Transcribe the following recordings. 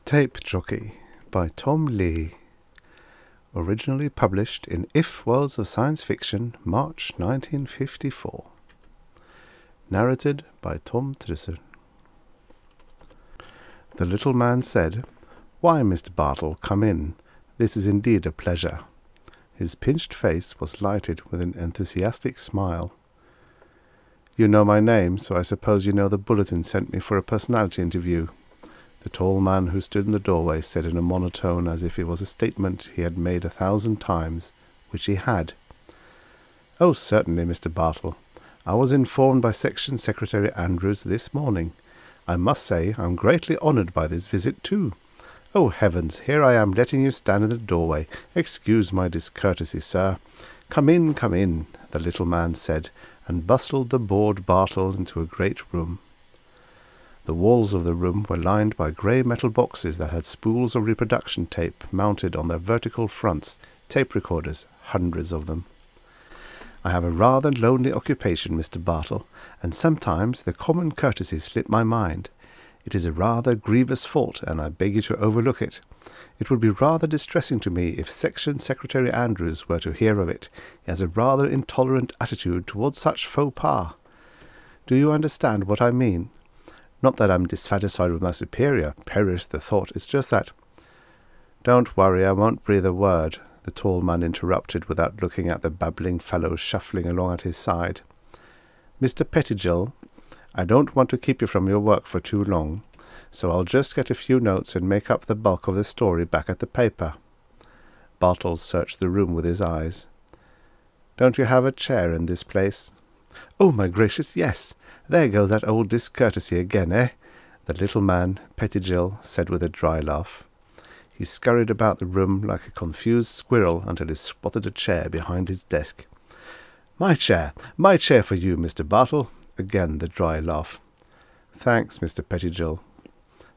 Tape Jockey by Tom Leahy. Originally published in If Worlds of Science Fiction, March 1954. Narrated by Tom Trussel. The little man said, "Why, Mr. Bartle, come in. This is indeed a pleasure." His pinched face was lighted with an enthusiastic smile. "You know my name, so I suppose you know the bulletin sent me for a personality interview," the tall man who stood in the doorway said in a monotone as if it was a statement he had made 1,000 times, which he had. "Oh, certainly, Mr. Bartle. I was informed by Section Secretary Andrews this morning. I must say I'm greatly honoured by this visit, too. Oh, heavens, here I am letting you stand in the doorway. Excuse my discourtesy, sir. Come in, the little man said, and bustled the bored Bartle into a great room. The walls of the room were lined by grey metal boxes that had spools of reproduction tape mounted on their vertical fronts, tape recorders, hundreds of them. "I have a rather lonely occupation, Mr. Bartle, and sometimes the common courtesies slip my mind. It is a rather grievous fault, and I beg you to overlook it. It would be rather distressing to me if Section Secretary Andrews were to hear of it. He has a rather intolerant attitude towards such faux pas. Do you understand what I mean? Not that I'm dissatisfied with my superior, perish the thought, it's just that—" "Don't worry, I won't breathe a word," the tall man interrupted without looking at the babbling fellow shuffling along at his side. "Mr. Pettigil, I don't want to keep you from your work for too long, so I'll just get a few notes and make up the bulk of the story back at the paper." Bartle searched the room with his eyes. "Don't you have a chair in this place?" "Oh, my gracious, yes. There goes that old discourtesy again, eh?" the little man, Pettigil, said with a dry laugh. He scurried about the room like a confused squirrel until he spotted a chair behind his desk. My chair for you, Mr. Bartle." Again the dry laugh. "Thanks, Mr. Pettigil."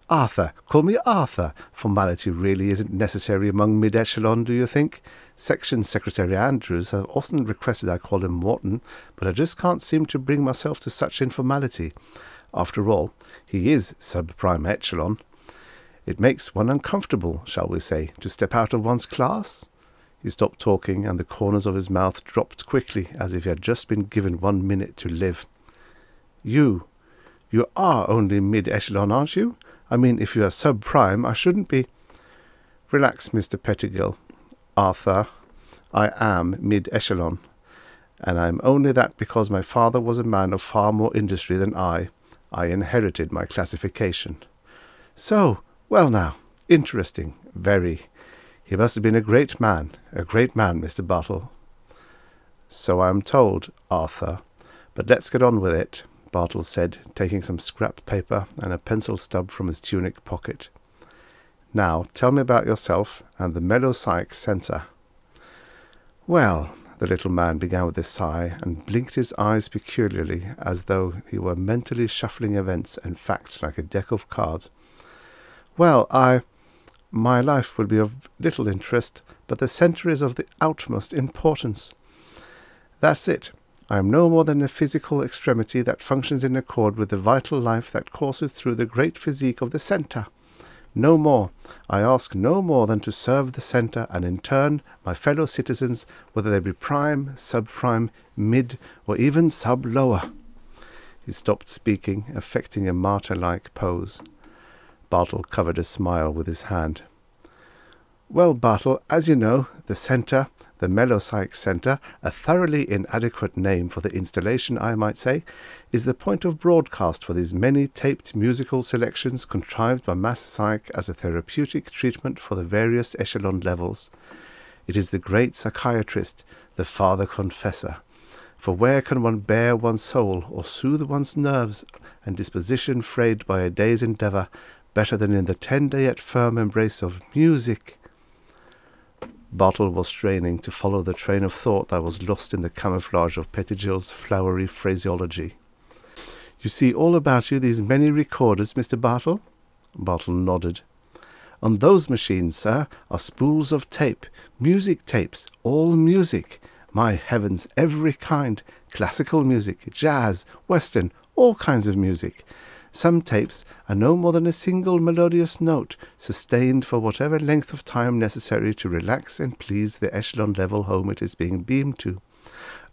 "Arthur, call me Arthur. Formality really isn't necessary among mid-echelon, do you think? Section Secretary Andrews has often requested I call him Morton, but I just can't seem to bring myself to such informality. After all, he is sub-prime echelon. It makes one uncomfortable, shall we say, to step out of one's class?" He stopped talking, and the corners of his mouth dropped quickly, as if he had just been given 1 minute to live. You are only mid-echelon, aren't you? I mean, if you are sub-prime, I shouldn't be—" "Relax, Mr. Pettigil. Arthur, I am mid-echelon, and I am only that because my father was a man of far more industry than I. I inherited my classification." "So, well now, interesting, very. He must have been a great man, Mr. Bartle." "So I am told, Arthur, but let's get on with it," Bartle said, taking some scrap paper and a pencil stub from his tunic pocket. "Now, tell me about yourself and the melopsych centre." "Well," the little man began with a sigh, and blinked his eyes peculiarly, as though he were mentally shuffling events and facts like a deck of cards. "Well, my life will be of little interest, but the centre is of the utmost importance. That's it. I am no more than a physical extremity that functions in accord with the vital life that courses through the great physique of the centre. No more. I ask no more than to serve the centre, and in turn my fellow citizens, whether they be prime, sub-prime, mid, or even sub-lower." He stopped speaking, affecting a martyr-like pose. Bartle covered a smile with his hand. "Well, Bartle, as you know, the centre, the melopsych centre, a thoroughly inadequate name for the installation, I might say, is the point of broadcast for these many taped musical selections contrived by mass psych as a therapeutic treatment for the various echelon levels. It is the great psychiatrist, the father confessor. For where can one bare one's soul or soothe one's nerves and disposition frayed by a day's endeavour better than in the tender yet firm embrace of music?" Bartle was straining to follow the train of thought that was lost in the camouflage of Pettigil's flowery phraseology. "You see all about you these many recorders, Mr. Bartle?" Bartle nodded. "On those machines, sir, are spools of tape, music tapes, all music. My heavens, every kind, classical music, jazz, western, all kinds of music. Some tapes are no more than a single melodious note, sustained for whatever length of time necessary to relax and please the echelon level home it is being beamed to.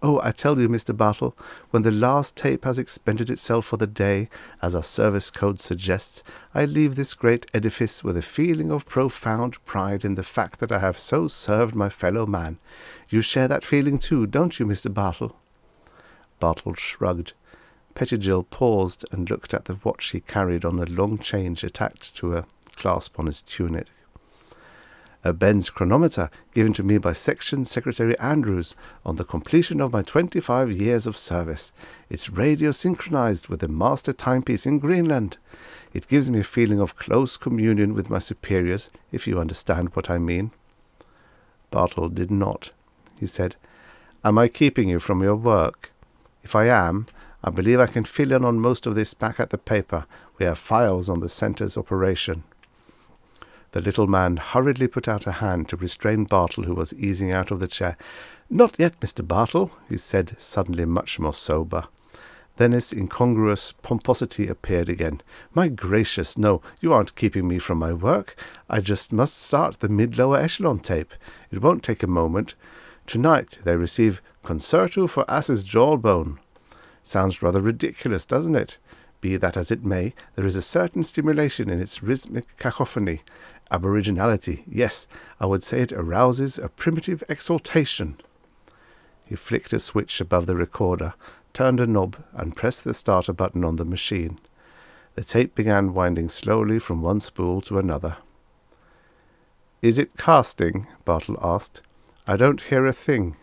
Oh, I tell you, Mr. Bartle, when the last tape has expended itself for the day, as our service code suggests, I leave this great edifice with a feeling of profound pride in the fact that I have so served my fellow man. You share that feeling too, don't you, Mr. Bartle? Bartle shrugged. Pettigil paused and looked at the watch he carried on a long chain attached to a clasp on his tunic. A Benz chronometer given to me by Section Secretary Andrews on the completion of my 25 years of service. It's radio synchronized with the master timepiece in Greenland. It gives me a feeling of close communion with my superiors, if you understand what I mean. Bartle did not. He said, "Am I keeping you from your work? If I am, I believe I can fill in on most of this back at the paper. We have files on the center's operation." The little man hurriedly put out a hand to restrain Bartle, who was easing out of the chair. "Not yet, Mr. Bartle," he said, suddenly much more sober. Then his incongruous pomposity appeared again. "My gracious, no, you aren't keeping me from my work. I just must start the mid-lower echelon tape. It won't take a moment. Tonight they receive Concerto for Ass's Jawbone. Sounds rather ridiculous, doesn't it? Be that as it may, there is a certain stimulation in its rhythmic cacophony. Aboriginality, yes, I would say it arouses a primitive exaltation." He flicked a switch above the recorder, turned a knob, and pressed the starter button on the machine. The tape began winding slowly from one spool to another. "Is it casting?" Bartle asked. "I don't hear a thing."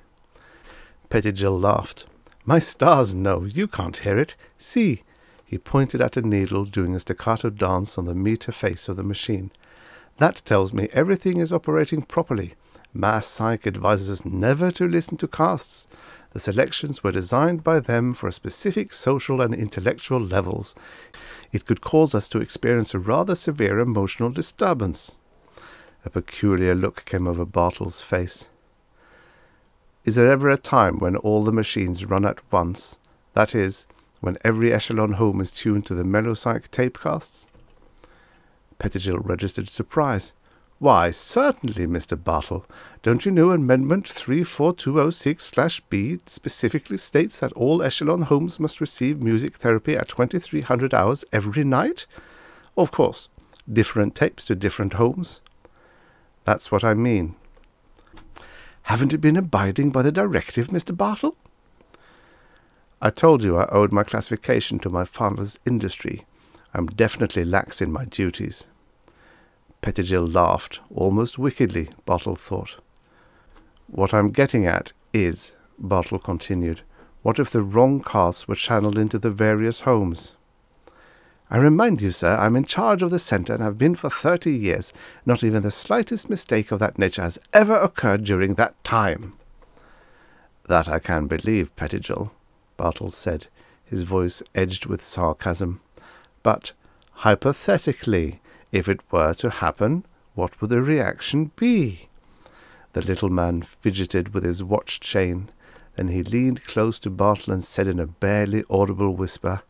Pettigil laughed. "My stars, no, you can't hear it. See!" He pointed at a needle doing a staccato dance on the meter face of the machine. "That tells me everything is operating properly. Mass Psych advises us never to listen to casts. The selections were designed by them for specific social and intellectual levels. It could cause us to experience a rather severe emotional disturbance." A peculiar look came over Bartle's face. "Is there ever a time when all the machines run at once? That is, when every echelon home is tuned to the melopsych tapecasts?" Pettigil registered surprise. "Why, certainly, Mr. Bartle. Don't you know Amendment 34206/B specifically states that all echelon homes must receive music therapy at 2300 hours every night? Of course, different tapes to different homes." "That's what I mean." "Haven't you been abiding by the directive, Mr. Bartle?" "I told you I owed my classification to my father's industry. I'm definitely lax in my duties." Pettigil laughed, almost wickedly, Bartle thought. "What I'm getting at is," Bartle continued, "what if the wrong casts were channeled into the various homes?" "I remind you, sir, I'm in charge of the centre and have been for 30 years. Not even the slightest mistake of that nature has ever occurred during that time." "That I can believe, Pettigil," Bartle said, his voice edged with sarcasm. "But, hypothetically, if it were to happen, what would the reaction be?" The little man fidgeted with his watch chain. Then he leaned close to Bartle and said in a barely audible whisper,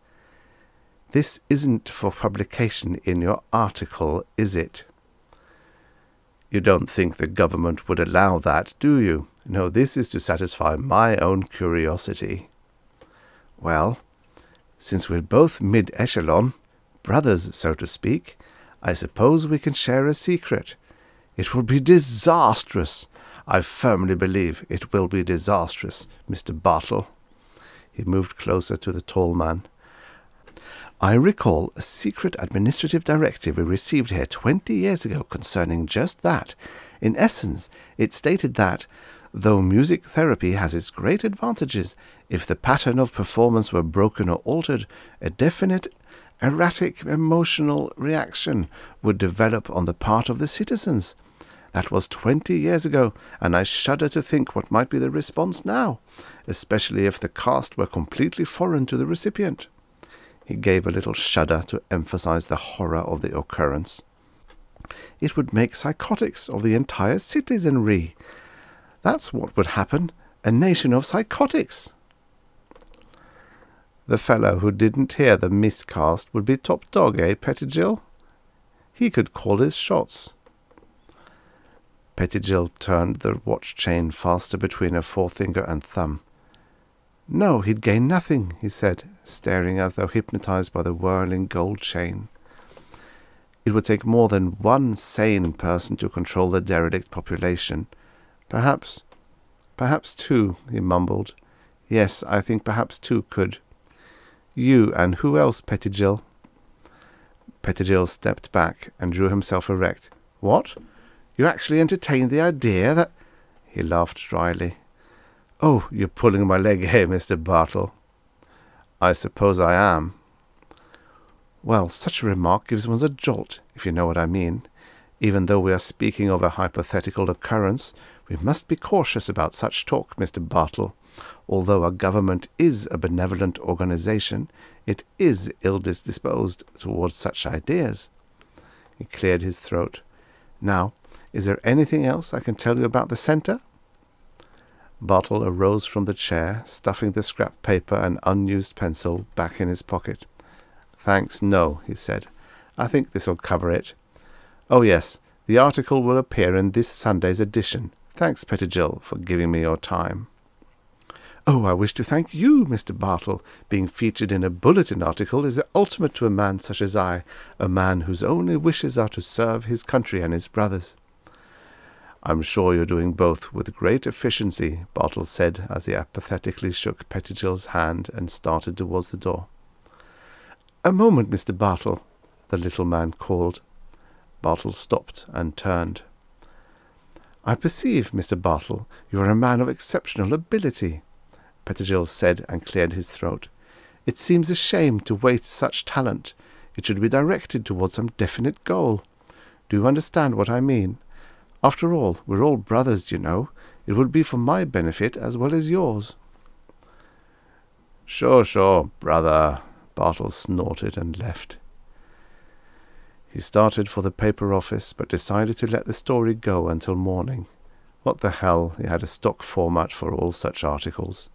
"This isn't for publication in your article, is it?" "You don't think the government would allow that, do you? No, this is to satisfy my own curiosity." "Well, since we're both mid-echelon, brothers, so to speak, I suppose we can share a secret. It will be disastrous. I firmly believe it will be disastrous, Mr. Bartle." He moved closer to the tall man. "I recall a secret administrative directive we received here 20 years ago concerning just that. In essence, it stated that, though music therapy has its great advantages, if the pattern of performance were broken or altered, a definite erratic emotional reaction would develop on the part of the citizens. That was 20 years ago, and I shudder to think what might be the response now, especially if the cast were completely foreign to the recipient." He gave a little shudder to emphasize the horror of the occurrence. "It would make psychotics of the entire citizenry. That's what would happen, a nation of psychotics." The fellow who didn't hear the miscast would be top dog, eh, Pettigill? He could call his shots. Pettigill turned the watch chain faster between her forefinger and thumb. No, he'd gain nothing, he said, staring as though hypnotized by the whirling gold chain. It would take more than one sane person to control the derelict population. Perhaps two, he mumbled. Yes, I think perhaps two could. You and who else, Pettigill? Pettigill stepped back and drew himself erect. What? You actually entertained the idea that... He laughed dryly. Oh, you're pulling my leg, eh, Mr. Bartle? I suppose I am. Well, such a remark gives one a jolt, if you know what I mean. Even though we are speaking of a hypothetical occurrence, we must be cautious about such talk, Mr. Bartle. Although our government is a benevolent organization, it is ill-disposed towards such ideas. He cleared his throat. Now, is there anything else I can tell you about the centre? Bartle arose from the chair, stuffing the scrap paper and unused pencil back in his pocket. Thanks, no, he said. I think this'll cover it. Oh, yes, the article will appear in this Sunday's edition. Thanks, Pettigill, for giving me your time. Oh, I wish to thank you, Mr. Bartle. Being featured in a bulletin article is the ultimate to a man such as I, a man whose only wishes are to serve his country and his brothers. I'm sure you're doing both with great efficiency, Bartle said as he apathetically shook Pettigill's hand and started towards the door. A moment, Mr. Bartle, the little man called. Bartle stopped and turned. I perceive, Mr. Bartle, you are a man of exceptional ability, Pettigill said and cleared his throat. It seems a shame to waste such talent. It should be directed towards some definite goal. Do you understand what I mean? After all, we're all brothers, you know. It would be for my benefit as well as yours. Sure, brother, Bartle snorted and left. He started for the paper office, but decided to let the story go until morning. What the hell, he had a stock format for all such articles.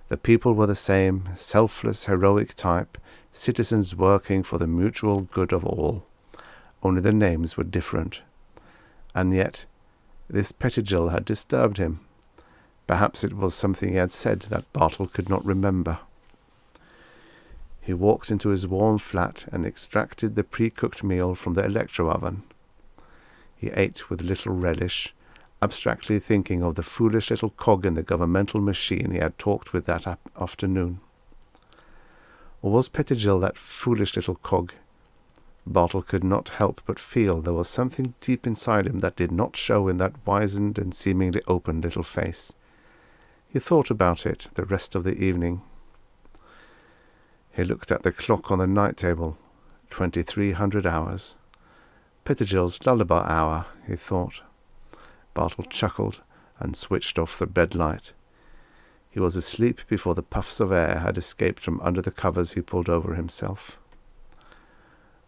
The people were the same, selfless, heroic type, citizens working for the mutual good of all. Only the names were different. And yet, this Pettigill had disturbed him. Perhaps it was something he had said that Bartle could not remember. He walked into his warm flat and extracted the pre-cooked meal from the electro-oven. He ate with little relish, abstractly thinking of the foolish little cog in the governmental machine he had talked with that afternoon. Or was Pettigill that foolish little cog? Bartle could not help but feel there was something deep inside him that did not show in that wizened and seemingly open little face. He thought about it the rest of the evening. He looked at the clock on the night table. 2300 hours. Pettigill's lullaby hour, he thought. Bartle chuckled and switched off the bed light. He was asleep before the puffs of air had escaped from under the covers he pulled over himself.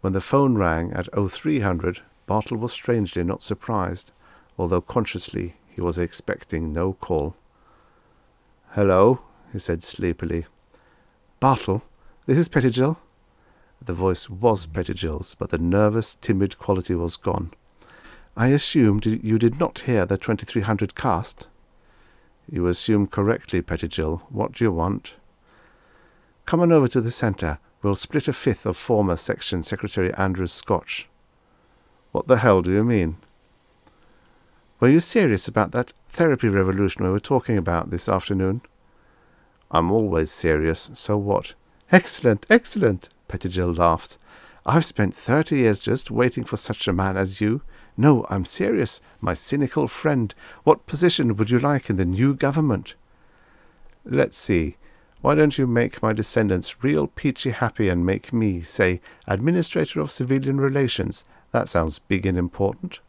When the phone rang at 0300, Bartle was strangely not surprised, although consciously he was expecting no call. "Hello," he said sleepily. "Bartle, this is Pettigill." The voice was Pettigill's, but the nervous, timid quality was gone. "I assumed you did not hear the 2300 cast." "You assume correctly, Pettigill. What do you want?" "Come on over to the centre. We'll split a fifth of former Section Secretary Andrew's scotch." "What the hell do you mean?" "Were you serious about that therapy revolution we were talking about this afternoon?" "I'm always serious. So what?" "Excellent, excellent," Pettigill laughed. "I've spent 30 years just waiting for such a man as you. No, I'm serious, my cynical friend. What position would you like in the new government?" "Let's see. Why don't you make my descendants real peachy happy and make me, say, Administrator of Civilian Relations? That sounds big and important."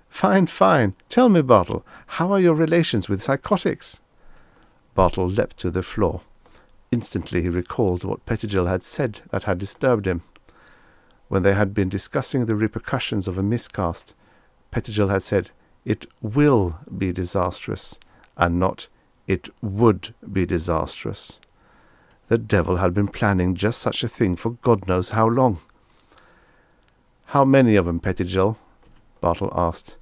"Fine, fine. Tell me, Bartle, how are your relations with psychotics?" Bartle leapt to the floor. Instantly he recalled what Pettigill had said that had disturbed him. When they had been discussing the repercussions of a miscast, Pettigill had said, "It will be disastrous," and not, "It would be disastrous." The devil had been planning just such a thing for God knows how long. "How many of 'em, Pettigil?" Bartle asked.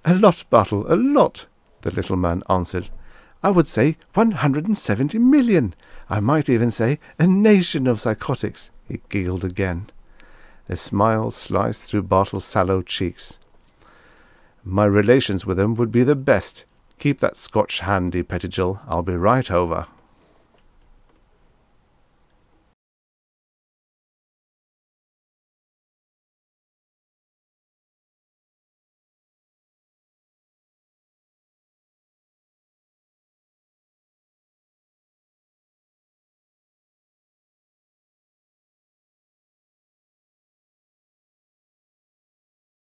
"A lot, Bartle, a lot," the little man answered. "I would say 170 million. I might even say a nation of psychotics." He giggled again. A smile sliced through Bartle's sallow cheeks. "My relations with 'em would be the best. Keep that Scotch handy, Pettigil. I'll be right over."